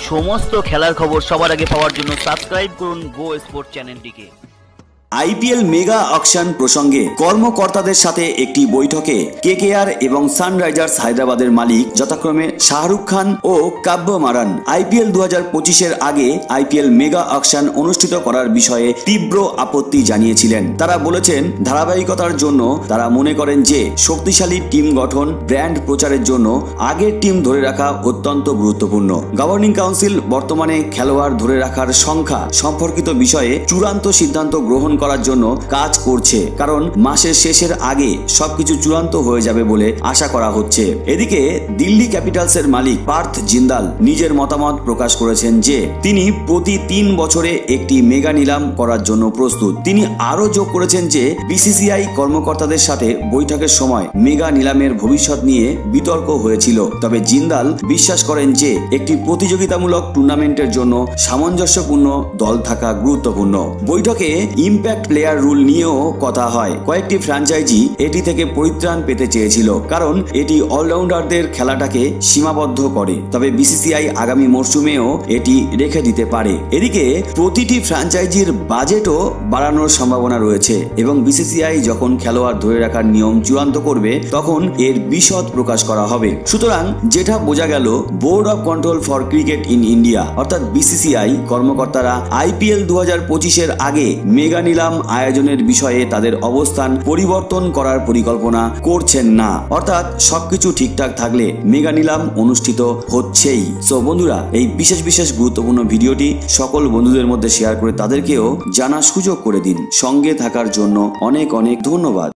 সমস্ত খেলার খবর সবার আগে পাওয়ার জন্য সাবস্ক্রাইব করুন গো স্পোর্ট চ্যানেলটিকে। আইপিএল মেগা অকশন প্রসঙ্গে কর্মকর্তাদের সাথে একটি বৈঠকে কেকেআর এবং সানরাইজার্স হায়দ্রাবাদের মালিক যথাক্রমে শাহরুখ খান ও কাব্য মারান আইপিএল 2025-এর আগে আইপিএল মেগা অকশন অনুষ্ঠিত করার বিষয়ে তীব্র আপত্তি জানিয়েছিলেন। তারা বলেছেন, ধারাবাহিকতার জন্য তারা মনে করেন যে শক্তিশালী টিম গঠন, ব্র্যান্ড প্রচারের জন্য আগের টিম ধরে রাখা অত্যন্ত গুরুত্বপূর্ণ। গভর্নিং কাউন্সিল বর্তমানে খেলোয়াড় ধরে রাখার সংখ্যা সম্পর্কিত বিষয়ে চূড়ান্ত সিদ্ধান্ত গ্রহণ করার জন্য কাজ করছে, কারণ মাসের শেষের আগে সবকিছু চূড়ান্ত হয়ে যাবে বলে আশা করা হচ্ছে। এদিকে দিল্লি ক্যাপিটালসের মালিক পার্থ জিন্দাল নিজের মতামত প্রকাশ করেছেন যে তিনি প্রতি 3 বছরে একটি মেগা নিলাম করার জন্য প্রস্তুত। তিনি আরো যোগ করেছেন যে বিসিসিআই কর্মকর্তাদের সাথে বৈঠকের সময় মেগা নিলামের ভবিষ্যৎ নিয়ে বিতর্ক হয়েছিল, তবে জিন্দাল বিশ্বাস করেন যে একটি প্রতিযোগিতামূলক টুর্নামেন্টের জন্য সামঞ্জস্যপূর্ণ দল থাকা গুরুত্বপূর্ণ। বৈঠকে ইম্প্যাক্ট প্লেয়ার রুল নিয়েও কথা হয়। কয়েকটি ফ্র্যাঞ্চাইজি এটি থেকে পরিত্রাণ পেতে চেয়েছিল, কারণ এটি অলরাউন্ডারদের খেলাটাকে সীমাবদ্ধ করে, তবে বিসিসিআই আগামী মরশুমেও এটি রেখে দিতে পারে। এদিকে প্রতিটি ফ্র্যাঞ্চাইজির বাজেটও বাড়ানোর সম্ভাবনা রয়েছে এবং বিসিসিআই যখন খেলোয়াড় ধরে রাখার নিয়ম চূড়ান্ত করবে তখন এর বিশদ প্রকাশ করা হবে। সুতরাং যেটা বোঝা গেল, board of control for cricket in India অর্থাৎ বিসিসিআই কর্মকর্তারা আইপিএল 2025-এর আগে মেগা নিলাম আয়োজনের বিষয়ে তাদের অবস্থান পরিবর্তন করার পরিকল্পনা করছেন না, অর্থাৎ সবকিছু ঠিকঠাক থাকলে মেগা নিলাম অনুষ্ঠিত হচ্ছেই। সো বন্ধুরা, এই বিশেষ গুরুত্বপূর্ণ ভিডিওটি সকল বন্ধুদের মধ্যে শেয়ার করে তাদেরকেও জানার সুযোগ করে দিন। সঙ্গে থাকার জন্য অনেক ধন্যবাদ।